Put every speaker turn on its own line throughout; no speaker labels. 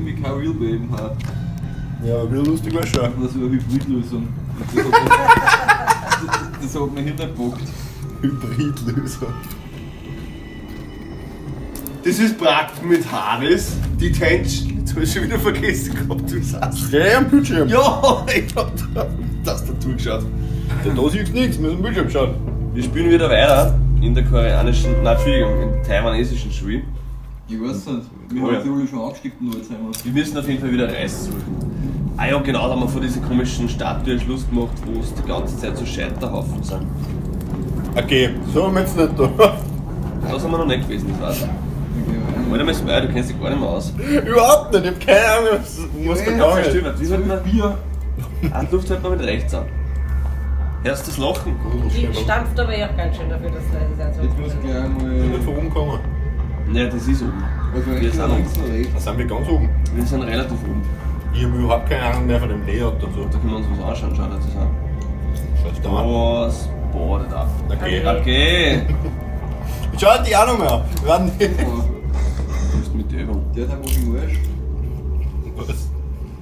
irgendwie kein Real Game hat.
Ja, wieder lustig war schon.
Das war eine Hybridlösung. Das hat mir hintergebockt.
Hybridlösung. Das ist praktisch mit Harris, Detention. Jetzt hab ich schon wieder vergessen gehabt, du sagst. Ja, am Bildschirm. Ja, ich hab da Tastatur geschaut. Da siehst du nichts, wir müssen am Bildschirm schauen.
Wir spielen wieder weiter in der koreanischen, nein, Entschuldigung, in der taiwanesischen Schule.
Ich weiß nicht, wir haben die alle schon angesteckt in Alzheimer.
Wir müssen auf jeden Fall wieder Reis suchen. Ah ja, genau, da haben wir vor dieser komischen Statue Schluss gemacht, wo es die ganze Zeit so Scheiterhaufen sind.
Okay, so haben wir jetzt nicht da.
Da sind wir noch nicht gewesen, das war's. Warte mal, Smile, du kennst dich gar nicht mehr aus.
Überhaupt nicht, ich hab keine Ahnung, was da
Ja,
gegangen ist.
stimmt. Wie soll man Bier? Ah, Luft halt noch mit rechts an. Hörst du das Lachen?
Die stampft aber ja auch ganz schön dafür, dass leise sein soll.
Jetzt muss ich gleich
Wir sind nicht
mal.
von oben gekommen.
Nein, das ist oben.
Also
Wir
rechts
sind
oder links oder rechts?
Da sind wir ganz oben.
Wir sind relativ oben.
Ich habe überhaupt keine Ahnung mehr von dem Layout und so.
Da können wir uns was anschauen, schau das an.
Scheiß da.
Was badet ab?
Okay.
Okay.
Schau die auch noch mal an. Wann
Du bist mit der Übung.
Der hat einfach im Arsch.
Was?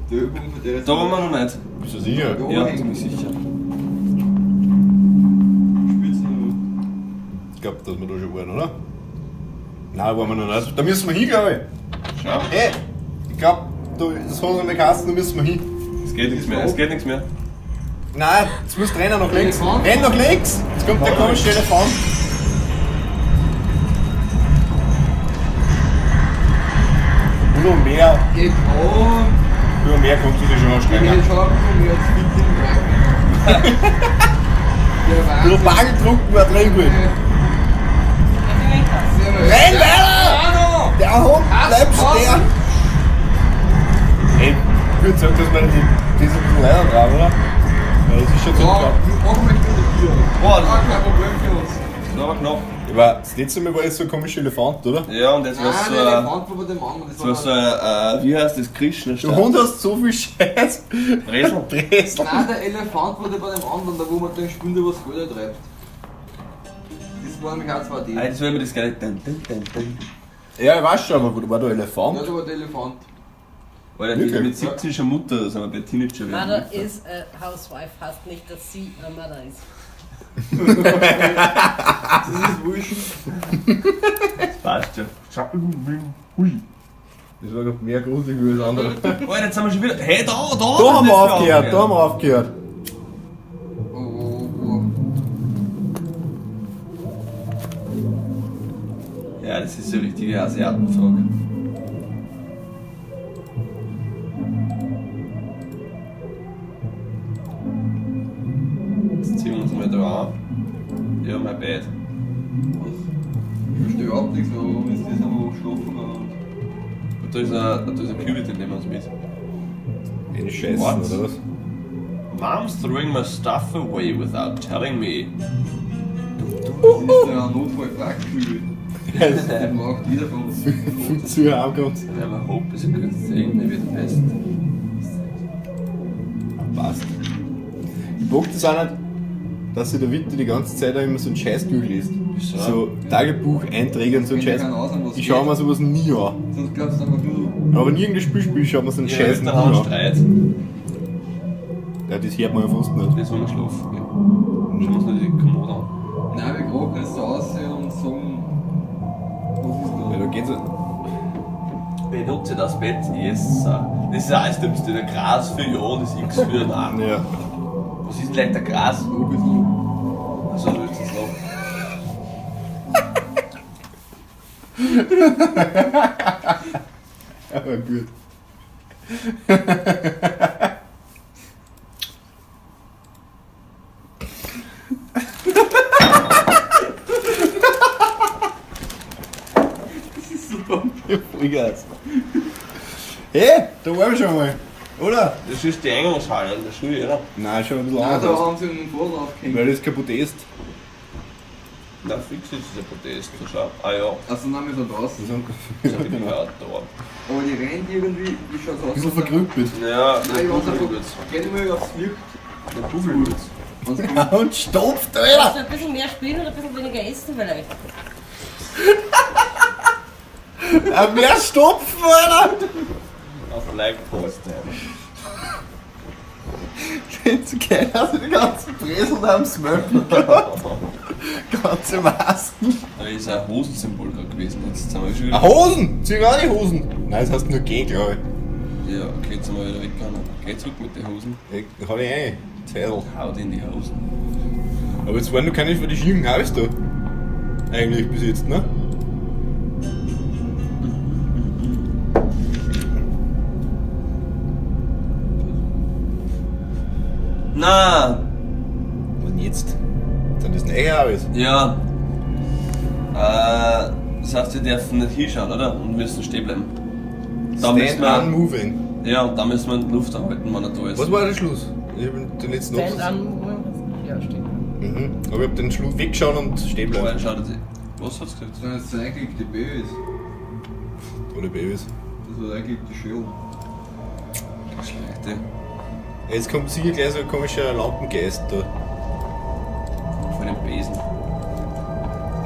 Die Übung, von der ist.
Da waren wir noch nicht.
Bist du sicher?
Ja, bin ich sicher.
Spielst du noch?
Ich glaube, dass wir da schon waren, oder? Nein, waren wir noch nicht. Da müssen wir hin, glaube ich.
Schau.
Hey, ich glaube, das hat eine Kasten, da müssen wir hin.
Es geht nichts mehr, es geht nichts mehr.
Nein, jetzt musst du rennen nach links.
Elefant?
Renn nach links! Jetzt kommt der komische Elefant. Und noch mehr,
Geht an!
über mehr kannst du dich schon
Ich
anstrengen.
hätte schon angefangen, jetzt mit dem Greifen. Der
Du
Wahnsinn.
Bageldrucken war drin gut. Renn weiter! Der Hund bleibt stehen! Ey, ich würde sagen, dass wir die sind ein bisschen leider dran, oder? Weil das ist schon so
Ja,
knapp.
machen wir die Tür.
Boah,
Ah, kein Problem für uns.
das war aber knapp.
Aber das letzte Mal war das so ein komischer Elefant, oder?
Ja, und jetzt war es
Ah,
so
der
ein.
Elefant war bei dem anderen.
Das war so ein, wie heißt das, Krishna
Du Hund hast so viel Scheiß.
Dresel.
Dresel.
Nein, der Elefant wurde bei dem anderen, da wo man den Spinde was Gold treibt. Das war nämlich auch 2D.
Ah, jetzt will mir das gar nicht.
Ja, ich weiß schon, aber wo war der
Ja,
Elefant?
da war der Elefant.
Alter, die
Wirklich?
mit 17 schon Mutter, da sind wir bei Teenager.
Mother is a housewife heißt nicht, dass sie eine Mother ist.
Das ist wurscht.
Das passt ja. Hui.
Das war gerade mehr gruselig wie das andere.
Alter, jetzt sind wir schon wieder. Hey, da
Da haben wir aufgehört, da haben wir aufgehört.
Oh.
Ja, das ist so eine richtige Asiatenfrage. Jetzt ziehen wir uns mal da an. Ja, mein Bett.
Ich verstehe überhaupt nichts, warum ist das einfach geschlafen gegangen?
Und da ist ein Kübel, den nehmen wir uns mit.
Eine Scheiße,
What?
oder was?
Mom's throwing my stuff away without telling me.
Das ist der Notfall-Plackfühl. Den braucht jeder von uns.
Viel zu ankommt.
Never hope is a good thing, maybe the best.
Passt. Ich bock das auch nicht, dass sich der Witte die ganze Zeit auch immer so ein Scheißbuch liest.
Wieso?
So Tagebucheinträge und so ein
Kennt ja
Scheiß.
keiner aus, um was
Ich schaue mir
geht.
sowas nie an.
Sonst glaubst du einfach nur.
Aber in irgendein Spiel schaut man so einen
Ja,
Scheiß nie
da haben wir
an.
Streit.
Ja, das hört man ja fast nicht.
Das wollen wir schlafen gehen. Schauen wir uns noch die Kommode an.
Nein, wir gerade kannst du aussehen und sagen. Was
Ja,
ist
da geht's ja.
Benutze das Bett, yes. Das ist alles Dümmste. Der Gras für Ja, das X für Nein.
Ja.
Was ist denn gleich der Gras?
da? Ein bisschen.
Also, du willst das noch.
Aber gut. Vollgas. Hey, da waren wir schon mal, oder?
Das ist die Eingangshalle in der Schule, oder?
Nein, schon ein bisschen
Nein, da
anders.
haben sie einen Vorder aufgehängt.
Weil das kaputt ist.
Na, fix ist dieser Protest. So, schau. Ah ja,
Also, nein, wir sind draußen.
das bin ich auch da.
Aber die rennt irgendwie, wie schaut's aus?
Ein bisschen verkrüppelt.
Ja,
Nein,
der
ich weiß
Buffel
einfach,
wird's.
geh nicht mal aufs Licht.
Der Buffel wird's.
Wenn's kommt.
Ja, und stopft,
Willst du
Alter!
ein bisschen mehr spielen oder ein bisschen weniger essen vielleicht?
Mehr stopfen, Alter!
Nike-Poster.
Kennst du keinen? Also die ganzen Bresel haben Smöppel gehabt. Ganze Masken.
Da ist ein Hosensymbol gerade gewesen. Jetzt sind wir schon
Ah,
wieder.
Hosen! Zieh gar nicht Hosen! Nein, das heißt nur gehen, glaube
Ja, okay, jetzt sind wir wieder weggegangen. Geh zurück mit den Hosen.
ich. Hau ich ein. Zettel.
Haut in die Hosen.
Aber jetzt waren noch keine für die schicken Haus da. Eigentlich bis jetzt, ne?
Na,
Und jetzt? Sind das neue Haus?
ja. Das heißt, wir dürfen nicht hinschauen, oder? Und müssen stehen bleiben. Da müssen
Stand
wir,
unmoving.
ja, und da müssen wir in die Luft anhalten, wenn er da ist.
Was war der Schluss? Ich hab den letzten
Stand
Absatz.
an. Ja, steht.
Mhm. Aber ich hab den Schluss weggeschaut und stehen
Vorher
bleiben.
schaut er sich. Was hat's gesagt?
Das sind jetzt eigentlich die Babys.
Oder Babys.
Das war eigentlich die Schirm.
Schlechte.
Jetzt kommt sicher gleich so ein komischer Lampengeist da.
Von dem Besen.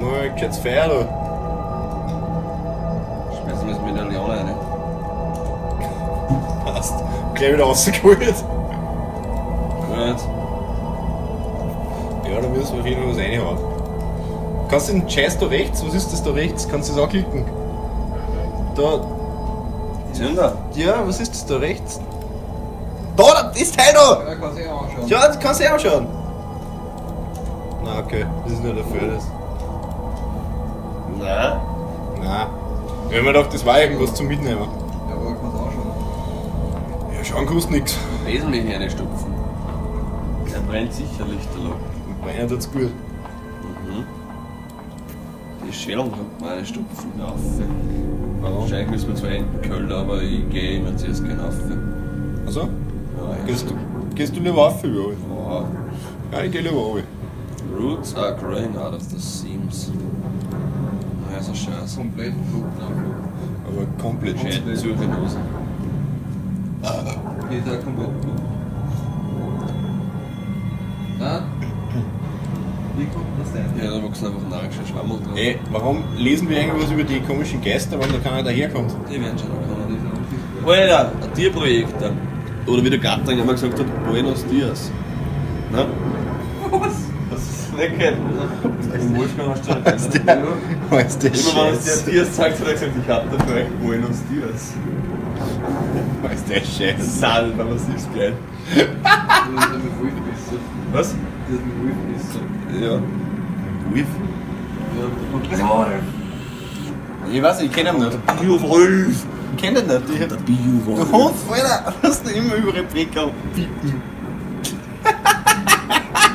Mal geht's Feuer da.
Schmeißen wir das mit der Leone rein.
Passt. Gleich wieder rausgeholt.
Gut.
Ja, da müssen wir auf jeden Fall was reinhauen. Kannst du den Scheiß da rechts? Was ist das da rechts? Kannst du das anklicken? Da.
Zünder.
Ja, was ist das da rechts? Da, das ist Teil da!
Ja, kann sich anschauen.
Ja, das kannst du ja anschauen. Na, okay, das ist nur dafür das.
Nein.
Nein. Ich hab mir gedacht, das war irgendwas zum Mitnehmen.
Ja, aber kann es anschauen.
Ja, schauen kostet nichts.
Wesentlich reinstopfen. Der brennt sicher lichterloh.
Meiner tut's gut.
Mhm. Die Schwellung hat man reinstopfen. Rauf. Wahrscheinlich müssen wir zwar hinten Köln, aber ich gehe immer zuerst gerne rauf.
Also?
Ja,
Gehst du lieber auf, über?
Wow.
Ja, ich geh lieber auf.
Roots are growing out of the seams. Ja, so scheiße.
Komplett Flugten einfach.
Aber komplett shit.
Schäden zu den Hosen.
Geht auch komplett Flug. Na? Wie kommt das denn?
Ja, da wachsen einfach narische Schwammel drauf.
Ey, warum lesen wir irgendwas über die komischen Geister, wenn da keiner daherkommt?
Die werden schon noch kommen.
Das ist
Alter, ein Tierprojekt da. Oder wie der Gattring immer gesagt hat, Buenos Dias. Ne?
Was?
Das ist nicht kennen. Im Wolfgang hast du das nicht. Immer
Weißt du,
wenn es der Dias sagt, hat er gesagt, ich hab da für euch Buenos Dias.
Weißt du, Scheiß.
Salva, was ist geil.
Das ist mit Wolf besser.
Was?
Das ist mit Wolf besser.
Ja. Wolf?
Ja, da kommt
Ich weiß nicht, ich kenn ihn nicht.
Bio-Wolf!
Ich kenn den nicht.
Der Bio-Wolf.
Du Hund, Alter, hast du immer über Replika bieten.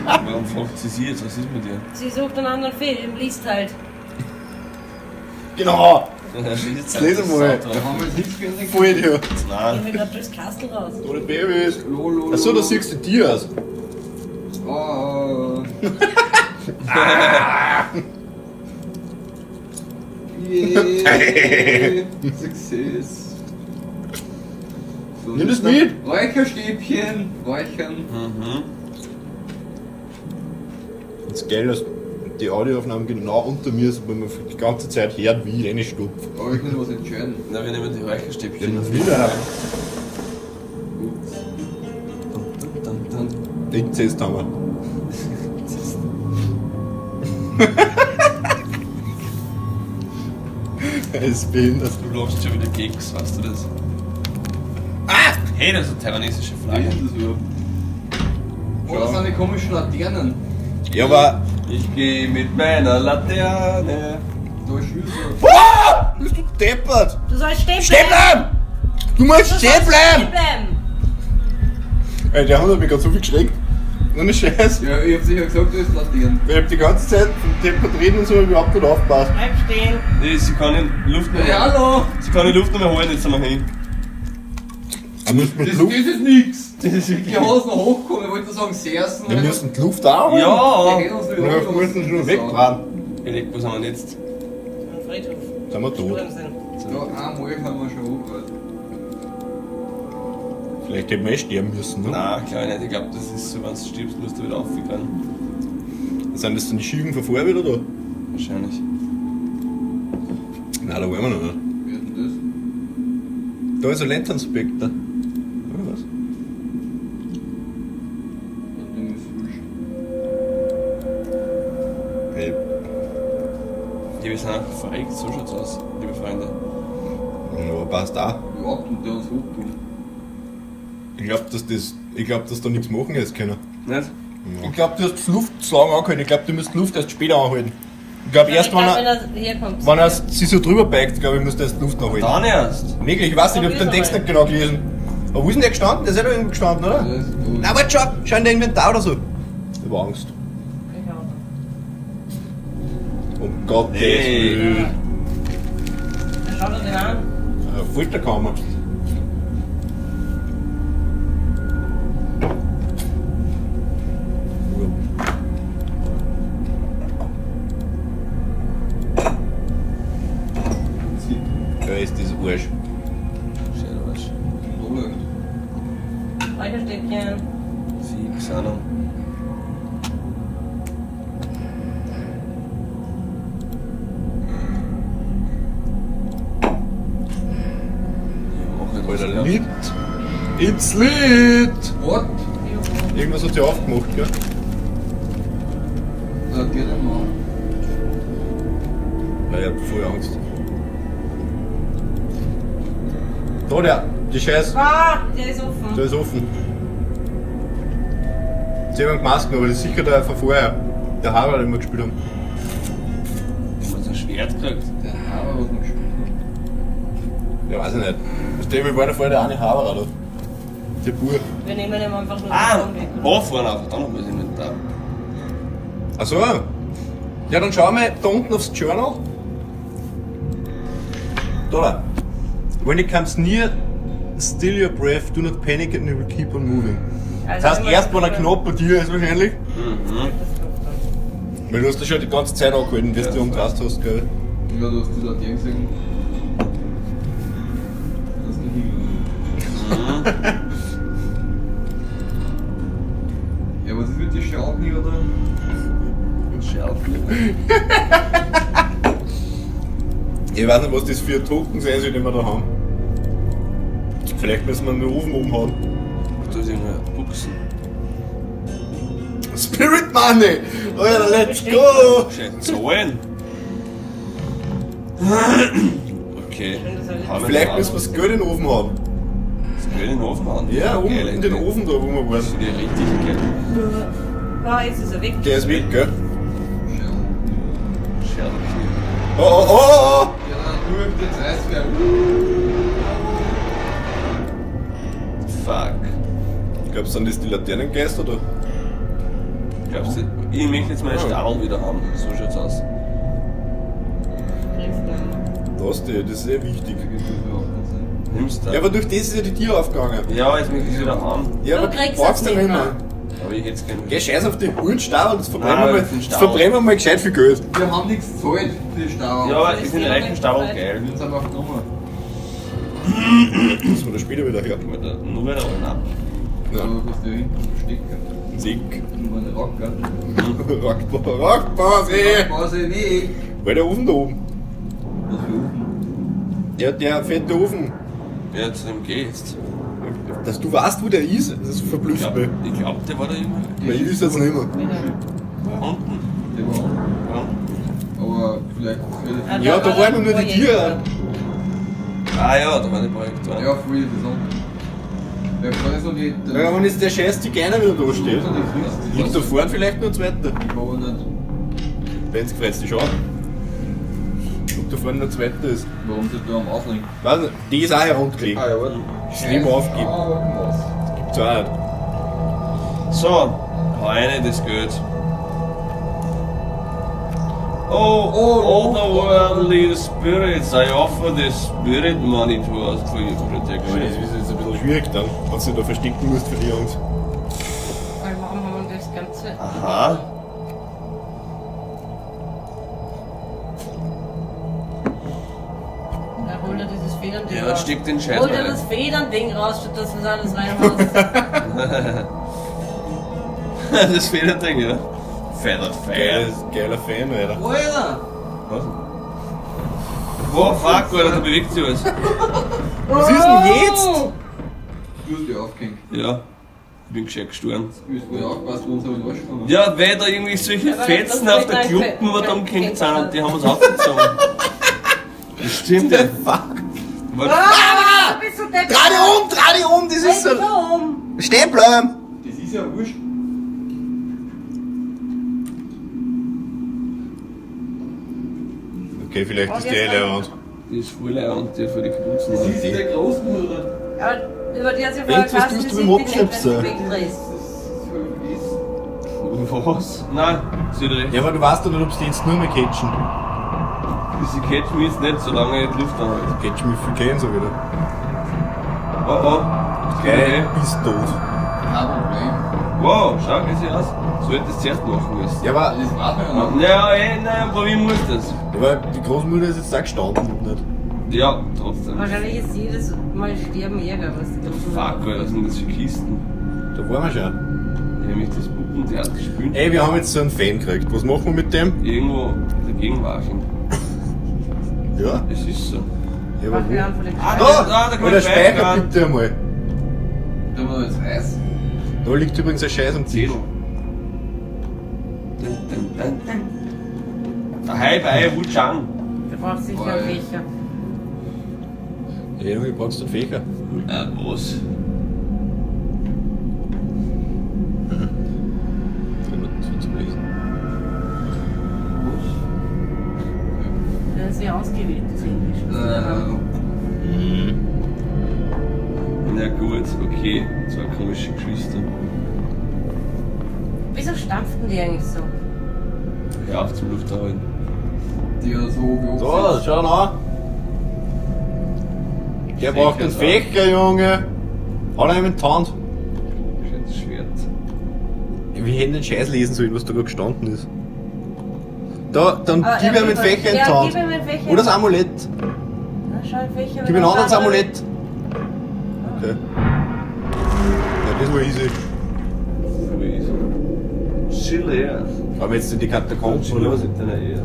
Warum fragt sie jetzt? Was ist mit dir?
Sie sucht einen anderen Film, liest halt.
Genau!
Jetzt
lesen wir mal.
Da haben wir jetzt nichts gegen
Voll Idiot.
Ich
Nein.
will gerade durchs Kastel raus.
Oder Babys.
Lolo.
Achso, da siehst du Tier aus.
Oh. Yeah. Success. So,
Nimm das
noch
mit.
Räucherstäbchen, Räuchern.
Mhm.
Das ist geil, dass die Audioaufnahme genau unter mir ist, weil man die ganze Zeit hört, wie ich reinstopfe.
Aber ich kann was entscheiden.
Na, wir nehmen die Räucherstäbchen.
Den wieder
Dann.
den Zest haben wir. Er ist behindert.
Du lachst schon wieder Keks, weißt du das? Hey, das ist eine taiwanesische
Wie
Flagge.
ist das überhaupt? Oh, das sind die komischen Laternen.
Ja, aber.
Ich gehe mit meiner Laterne.
Da ist Schüsse.
Boah! Bist du deppert?
Du sollst stehen
Stehen bleiben! Du musst
Du sollst
stehen bleiben!
bleiben!
Ey, der Hund hat mich gerade so viel geschreckt. Ohne Scheiß.
Ja, ich hab sicher gesagt, das ist Laternen.
Ich hab die ganze Zeit vom Deppert reden und so überhaupt nicht aufgepasst.
Bleib stehen!
Nee, sie kann in Luft nicht
Ja, hallo!
Sie kann in Luft nicht mehr holen, jetzt sind wir hin.
Wir müssen
Das,
mit
das
Luft.
ist nix!
Das ist
Die haben uns noch hochgekommen, ich wollte sagen, Sersen.
Wir müssen die Luft auch holen.
Ja!
Die hätten uns nicht
Wir müssen schon wegfahren.
Erik, wo sind wir jetzt?
Am Friedhof.
Sind wir tot?
Spuren sind.
Ja, einmal haben wir schon hochgehört.
Vielleicht hätten wir sterben müssen, ne?
Nein, klar nicht. Ich glaube, das ist so, wenn du stirbst, musst du wieder aufgegangen.
Sind das dann die Schienen von vorher wieder da?
Wahrscheinlich.
Nein, da wollen wir noch nicht.
Wie ist denn
Da ist ein Lanternspectre. Oder was?
Das Ding ist frisch.
Hey,
Die wir sind einfach verreckt, so schaut's aus, liebe Freunde.
ja, passt auch.
Ja, und der uns hochkommt.
Ich glaub, dass da nichts machen jetzt können.
Nicht?
Ich glaube, du hast das Luft zu lang angehalten. Ich glaube, du musst die Luft erst später anhalten. Ich glaube, erst wenn er
herkommt.
wenn er sich so drüber beigt, glaube ich, muss der erst die Luft anhalten.
Dann erst.
Wirklich, ich weiß nicht, ich hab den Text nicht genau gelesen. Aber wo ist denn der gestanden? Der ist ja da irgendwo gestanden, oder?
Der ist tot.
Na, warte, schau in der Inventar oder so. Ich hab Angst. Um Gottes
Nee.
Willen.
Schau dir den an.
Folterkammer. Da ist das Arsch.
Schön Arsch.
Da läuft.
Räucherstäbchen.
Fix Ahnung.
Alter, lit. It's lit.
What?
Irgendwas hat sie aufgemacht, gell?
Da geht er mal.
Ja, ich hab voll Angst. Da, die Scheiß,
Ah, der ist offen.
der ist offen. Sie haben Masken, aber das ist sicher der von vorher. Der Harald, den wir gespielt haben.
Ich hab so ein Schwert gekriegt.
Der Haber, was wir gespielt haben.
Ja, weiß ich nicht. Wir waren ja vorher der eine Harald da. Der Bur.
Wir nehmen ihm einfach nur
Ah!
den weg.
Da vorne auf, da noch was Inventar.
Achso. Ja, dann schauen wir da unten aufs Journal. Da. When it comes near, still your breath, do not panic and you will keep on moving.
Also
Das heißt,
immer-
erst wenn er knapp bei dir ist wahrscheinlich.
Mhm.
Weil du hast das schon die ganze Zeit angehalten, bis du umdreht hast, gell?
Ja, du hast das auch gesehen. Das ist nicht Ja, was ist mit dir schauen nicht, oder?
Schärfen.
Ich weiß nicht, was das für Token sein soll, die wir da haben. Vielleicht müssen wir einen Ofen umhauen.
Da ist irgendeine Buchsen.
Spirit Money! Alter, let's go!
Schön zahlen. Okay. Haben
Vielleicht
wir
müssen wir das Geld in den Ofen hauen.
das Geld in den Ofen haben.
Ja, oben
Geile
in den
Idee.
Ofen da, wo wir
Das
waren.
ist ja richtig geil.
Ah, jetzt ist er weg.
Der ist weg, gell?
Scherz.
Oh, oh, oh, oh!
Ja, dann durch das Eisberg.
Fuck.
Ich glaube, sind das die Laternengeister da?
Glaubst du, ich möchte jetzt meine Stahl wieder haben. So schaut's aus.
Das ist sehr wichtig.
Nimmst du?
Ja, aber durch das ist ja die Tür aufgegangen.
Ja, jetzt möchte ich es wieder haben.
Ja,
Du
aber
kriegst
brauchst
es
du
nicht
nicht mehr.
mehr.
Aber ich hätte es gerne
Geh,
wieder.
scheiß auf den hohen Stau und das verbrennen
Nein,
wir mal,
auf den
das
Stau.
verbrennen wir mal gescheit viel Geld.
Wir haben nichts gezahlt für die Stau.
Ja, aber ich finde den alten Stahl geil.
Jetzt haben wir auch genommen.
Das war der später wieder her.
Mit der nur wieder allen ab.
Ja.
Aber was da hinten stecken.
Sick.
Nur eine Rocker.
Rockbars, ey!
Was ich nicht.
Weil der Ofen da oben.
Was für Ofen?
Ja, der fette Ofen.
Ja, zu dem gehst.
Dass du weißt, wo der ist, das verblüfft mich.
Ich glaub, der war da immer.
Weil ich ist jetzt nicht mehr.
Unten.
Der war auch.
Ja.
Aber vielleicht.
Ja, da waren nur die Tiere.
Ah ja, da waren die Projektoren.
Ja, voll interessant. Wer kann jetzt noch die.
Ja, wenn jetzt der scheiß Zigeuner wieder da steht.
Die Frist.
Liegt da vorne vielleicht noch ein zweiter?
Ich war aber nicht.
Wenn's gefällt, dich an. Ob da vorne noch ein zweiter ist.
Warum sind wir am Auslenken?
Weiß nicht, die ist auch heruntergelegt.
ja, warte.
Ist nicht mehr aufgeben.
Ah,
Gibt's auch nicht.
So, hau rein das Geld. Oh, the worldly spirits, I offer the spirit money to us for your
Aber
protection.
das ist jetzt ein bisschen schwierig dann, wenn du da verstecken musst für die Jungs.
Warum haben wir das Ganze?
Aha.
Ja, hol dir dieses Federn-Ding
Ja,
raus.
steck den Scheiß
Hol dir
rein.
das Federn-Ding raus, statt dass du das alles reinhaust.
Das Federding, ja. Feather Fan.
Geiler Fan, Alter.
Alter!
Was? Oh fuck, Alter, da bewegt sich alles.
Was ist denn jetzt?
Du hast dich aufgehängt.
Ja. Ich bin gescheit gestorben.
Du hast wohl aufgepasst, wo uns aber in Arsch gekommen.
Ja, weil da irgendwie solche
Aber
Fetzen
das
auf der
wird
Kluppen
ein
über da umgehängt sind
Fe-
und die haben uns aufgezogen. Das stimmt ja.
Fuck.
Ah, bist du deppert?
Dreh dich um, das ist so.
Warum?
Stehen bleiben.
Das ist ja wurscht.
Okay, vielleicht ist die relevant.
Die ist voll leer und die für die
Das
Kapuzen.
ist ja der Großmutter.
Aber über die hat sie vorher
Irgendwas
gesagt,
tust
sie
du
sind
beim
die nicht, wenn
Abschnipsen.
du wegdrehst.
Was? Nein, sie hat recht.
Ja, aber du weißt doch nicht, ob sie jetzt nur mehr catchen.
Sie catcht mich jetzt nicht, solange ich die Luft anhalte.
Catchen mich viel gehen so wieder.
Oh oh.
Geil, bist tot.
Kein Problem.
Wow, schau, wie sie aus. So hätte ich es zuerst machen müssen.
Ja, aber,
Das warten wir ja noch.
Ja, nein, probieren muss das.
aber die Großmutter ist jetzt da gestanden, nicht?
Ja, trotzdem.
Wahrscheinlich ist jedes Mal sterben Ärger, was die ganzen
Fuck, Alter, was sind das für Kisten?
Da waren wir schon.
Ich hab mich das Puppentheater gespielt.
Ey, wir haben jetzt so einen Fan gekriegt. Was machen wir mit dem?
Irgendwo dagegen waschen.
Ja?
Es ist so.
Ja, aber
Mach mir
wo?
an von dem
Ah,
Da!
da kann
Oder
ich
Speicher
speichern.
bitte einmal.
Da haben wir jetzt Eis.
Da liegt übrigens ein Scheiß am Tisch.
Zählen. Der Hai bei Wuchang.
Du brauchst sicher
Voll.
einen Becher.
Ja, Junge, brauchst du einen Fächer?
Was?
Zum Lesen.
Wenn sie ausgewählt sind.
Na gut, okay. Zwei komische Geschwister.
Wieso stampften die eigentlich so?
Hör auf zum Lufthalten.
Die ja so wie
So, schau an. Der braucht einen Fächer, Junge. Hau ihm in die Hand.
Schönes Schwert.
Wir hätten den Scheiß lesen sollen, was da gerade gestanden ist. Da, dann
Ah,
gib ihm einen Fächer in die
Ja,
Hand.
gib ihm einen Fächer.
Oder das Amulett.
Na, schau, ein Fächer.
Gib ihm ein anderes Amulett. Okay. Ja, das war easy.
Chill her.
Aber jetzt in die Katakomben, oder was?
in deiner Ehe.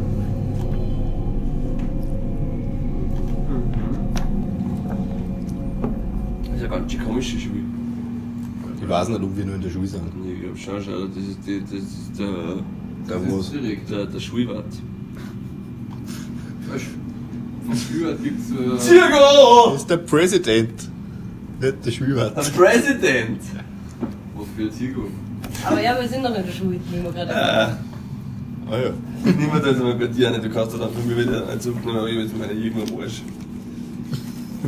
Das ist ein ganz schön komisches Spiel.
Ich weiß nicht, ob wir nur in der Schule sind.
Ich glaube schon, das ist der.
Da
Das
was.
ist direkt.
Der Schulwart.
Von früher gibt's
Das
Zirgo!
ist der Präsident. Nicht der Schulwart.
Der President!
was für ein Zigo.
Aber ja, wir sind noch in der Schule, wie wir gerade
Ah ja.
Niemand ist einmal bei dir nicht, du kannst dann von mir wieder einen Zug nehmen, aber ich jetzt meine irgendwo am Arsch.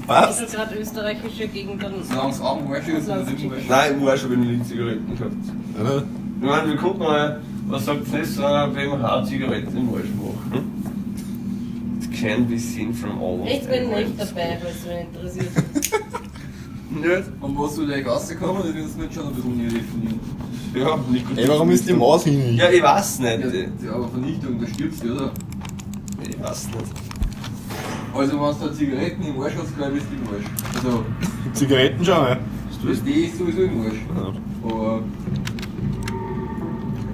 Was?
Ich gerade österreichische Gegenden.
Solange es am Arsch ist,
Das
ist es
ist
im Arsch.
Nein, im Arsch habe ich noch nie Zigaretten gehabt.
Oder?
Ich meine, wir gucken mal, was sagt das, wenn wir eine Zigaretten im Arsch machen? It can be seen from all
Ich bin nicht dabei, weil es mich interessiert.
Nicht?
Und was du gleich rausgekommen, das ist nicht schon ein bisschen definieren.
Ja, nicht gut.
Ey, warum ist die Maus hin?
Ja, ich weiß nicht.
Ja, aber Vernichtung, da stirbst du, oder?
Ich weiß nicht.
Also, wenn du da Zigaretten im Arsch hast, glaube ich, ist die im Arsch. Also,
Zigaretten schon, ja.
die ist sowieso im Arsch. Aber,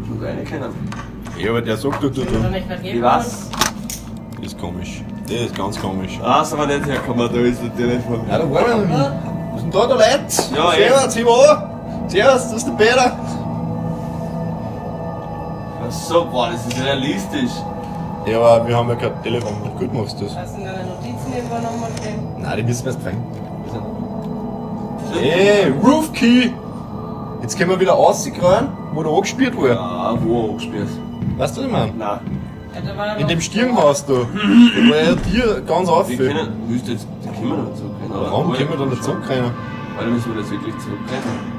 Und eine kennen.
Ja, aber der sagt doch,
Oder nicht vergeben?
Ich weiß.
das ist komisch. Das ist ganz komisch.
Ah, so wir nicht herkommen, da ist der Telefon.
Ja, da waren wir noch nie. Was sind da Leute?
Ja,
Servus, zieh mal an. Servus, das ist der Peter.
Ach so, boah, das ist realistisch.
Ja, aber wir haben ja kein Telefon. Gut machst du das.
Hast du deine Notizen irgendwo nochmal stehen?
Nein, die müssen wir erst fangen. Ey, Roof Key! Jetzt können wir wieder rausgehen, wo der angespielt wurde.
Ja, wo angespielt?
Weißt du, was ich meine?
Nein.
Ja, da war er
In
noch-
dem Stirnhaus da. Da war ja dir ganz auf.
Wir können, willst du jetzt, die können wir nicht zurückrennen.
Warum können wir da nicht zurückrennen?
Weil dann müssen wir das wirklich zurückrennen.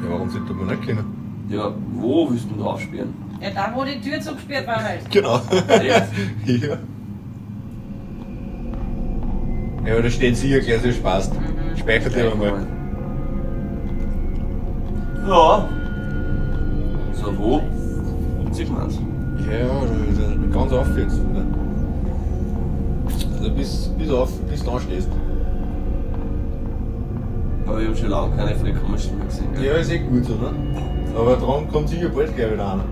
Ja, warum sollte man nicht können?
Ja, wo willst du denn aufspielen?
Ja, da wo die Tür zugesperrt war halt.
Genau.
Echt?
Ja. Ja, aber da steht sicher gleich so Spaß. Speichert dir mal.
Ja. So, wo? Sieht man's.
Ja, da ganz auf jetzt. Also bis du anstehst.
Aber ich hab schon lange keine von den komischen mehr gesehen. Gell?
Ja, ist eh gut so, ne? Aber dran kommt sicher bald gleich wieder einer.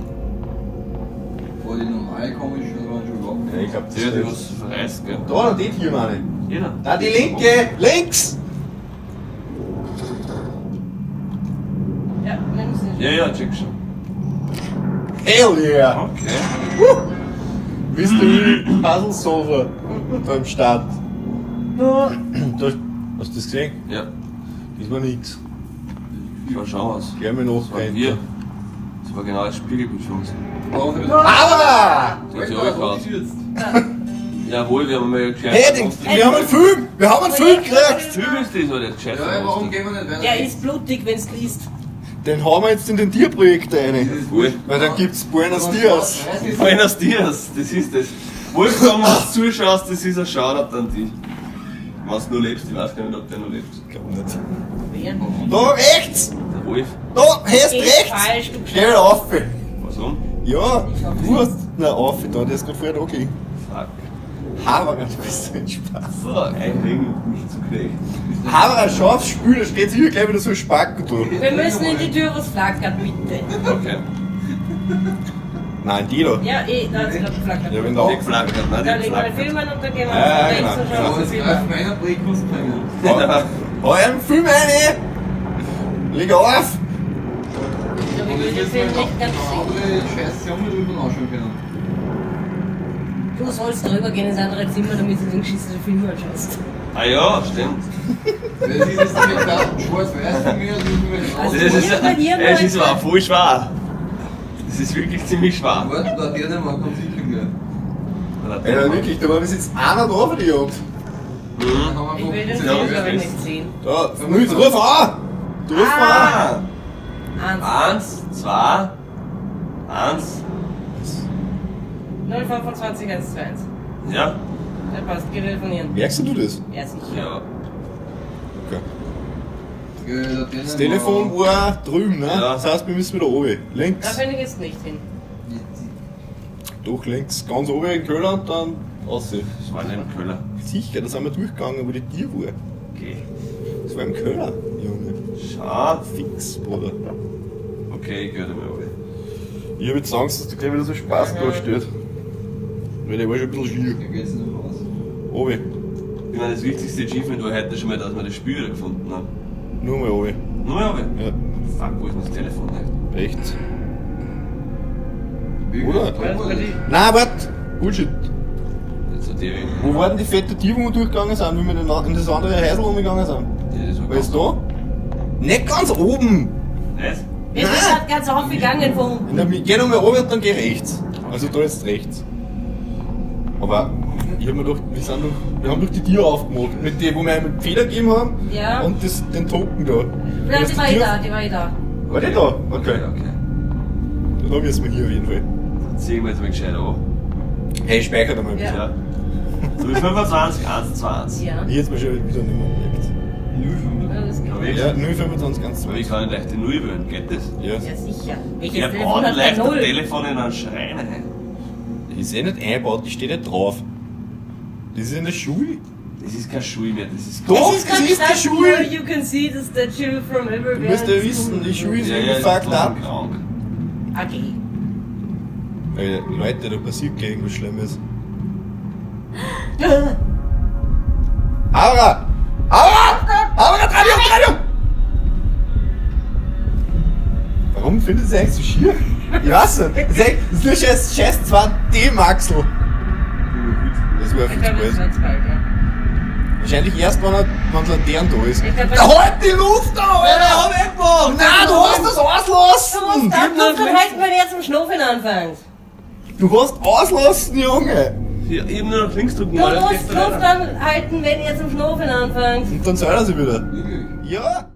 vor die normale komischen waren schon überhaupt
Ja, ich glaub, das
Der hat
ist.
was verreist, gell?
Da, und die hier meine.
Jeder.
Da die linke! Links!
Ja, nimm sie.
Ja, check schon.
Hell yeah!
Okay.
Bist du Puzzle Solver beim Start? Da, hast du das gesehen?
Ja,
Das war nix.
schau aus.
Geh mir noch
Das war wir. Das war genau das Spiegelbild für uns.
Aber!
Das hat sich auch
geschürzt.
Jawohl, wir haben mal gescheit.
Hey, wir haben einen Film! Wir haben einen Film gekriegt!
Film ist das, oder? Gescheit
Ja, warum gehen wir nicht weiter?
Der ist blutig, wenn's liest.
Den haben wir jetzt in den Tierprojekt rein.
Cool.
Weil dann gibt's Buenos Dias.
Buenos Dias, das ist das. Wolfgang, wenn du zuschaust, das ist ein Shoutout an dich. Wenn du nur lebst, ich weiß gar nicht, ob der noch lebt.
Ich glaub nicht.
Wer?
Da rechts!
Der Wolf.
Da, hast
Geht
rechts!
falsch, du
Geh wieder rauf!
Was um?
Ja, du hast. Na, auf da, der ist gerade vorher da gegangen.
Fuck.
Haberer, du bist ein Spaß.
So, ein Ring, nicht zu knecht.
Haberer, scharfes Spiel, da steht sicher gleich wieder so ein Spacken da.
Wir müssen in die Tür, was flackert, bitte.
Okay.
Nein, die da.
Ja, da hat sie gerade geflackert.
Ja, wenn da.
Die geflackert, nein,
Da
die
legen wir
geflackert.
Filmen und dann gehen wir
Ja,
nach rechts
genau.
und schauen
Aber
uns
jetzt
den Film
greift
an.
meiner Prägmus bringen.
Euren Film rein! Leg auf!
Ja, ich will den Film nicht ganz sehen.
andere Scheiße haben wir drüber anschauen können.
Du sollst drüber gehen ins andere Zimmer, damit du den geschissenen Film anschaust.
Ah ja, stimmt.
Das ist jetzt nicht da schwarz-weiß von mir, das müssen wir jetzt
Also,
Das ist,
hier bei dir,
es ist
Leute.
aber voll schwer. Das ist wirklich ziemlich schwer.
Warte, da der nicht mal kommt sicher gleich.
Ja, wirklich, da war bis jetzt einer da für die Jagd.
Mhm.
Dann haben
Ich
wir
will den
fünf-
Ja,
Film
das
aber
ist-
nicht sehen.
Da, Nils, ruf an! Du ruf mal an!
Eins.
1, 2, 1.
025 121.
Ja?
Der passt, geh telefonieren.
Merkst du das?
Ja, sicher.
Ja.
Okay.
Das
Das Telefon war drüben, ne?
Ja.
Das heißt, wir müssen wieder oben.
Da
Links.
finde ich jetzt nicht hin.
Doch, links. Ganz oben in den Keller und dann aussehen.
Das war nicht im Köller.
Sicher, da sind wir durchgegangen, wo die Tier war.
Okay.
Das war im Keller, Junge.
Schau.
Fix, Bruder.
Okay, ich gehöre mir alle.
Ich hab jetzt Angst, dass da gleich wieder so Spaß da steht. Weil der war schon ein bisschen schier.
Wie geht's denn raus?
Oben.
Ich meine, das wichtigste Achievement war heute schon mal, dass wir das Spiel wieder gefunden haben.
Nur mal oben.
Nur mal aber.
Ja,
Fuck, wo ist denn das Telefon nicht?
rechts.
Wie
Oder?
geht's?
Nein, warte! Bullshit.
Jetzt hat die.
Wo waren die fette Tiere, wo wir durchgegangen sind, wie wir in das andere Häusl umgegangen sind?
Ja, das war
Wer ist da? Nicht ganz oben!
Nicht?
Wir sind gerade ganz aufgegangen von
In der, geh nochmal oben und dann geh rechts. Also da ist rechts. Aber ich hab mir gedacht, wir haben doch die Tür aufgemacht. Mit dem, wo wir mit Feder gegeben haben.
Ja.
Und den Token da.
Ja,
Das
die war
Tür-
da, die war da.
War die da? Okay.
Okay.
Dann müssen wir hier auf jeden Fall.
Dann ziehen wir jetzt mal gescheit an.
Hey, speichert einmal bitte.
Ja.
Ja. So wie 25, 1, 2, 1.
Ja.
Ich jetzt mal schon wieder nicht mehr gemerkt.
Ja, das geht.
Ja, wie?
Ja, 025 ganz
Aber ich kann nicht leicht die Null wählen, geht das?
Ja.
Ja, sicher. Welches
Ich
Telefon
baue
hat
leicht
ein
das
Null?
Telefon in einen Schrein rein.
Das ist eh nicht eingebaut, die steht nicht drauf. Das ist in der Schule.
Das ist kein Schul mehr, das ist.
Doch,
Es ist
das
gerade
ist die
gesagt,
Schule!
you can see the statue from everywhere.
Du musst ja wissen, die Schule ist irgendwie fucked up.
krank.
Okay.
Leute, da passiert gleich irgendwas Schlimmes. Aura! Aura! Aura, Radio! Warum findet sie eigentlich so schier? Ich weiß nicht. Das ist nur scheiß 2D-Maxel. Das war
Ich
viel zu
glaube, das
groß.
war zwei, ja.
Wahrscheinlich erst, wenn Laterne da ist.
Ich glaub,
Da halt die Luft da, Alter!
hab ich gemacht!
Nein, du hast das
Du
auslassen!
musst abdrücken halten, wenn ihr zum Schnaufen anfängt.
Du hast auslassen, Junge!
Ja, eben nur nach links drücken.
Du
weil das
musst
geht
Luft
weiter.
anhalten, wenn ihr zum Schnaufen anfängt.
Und dann soll er sie wieder.
Wirklich?
Ja!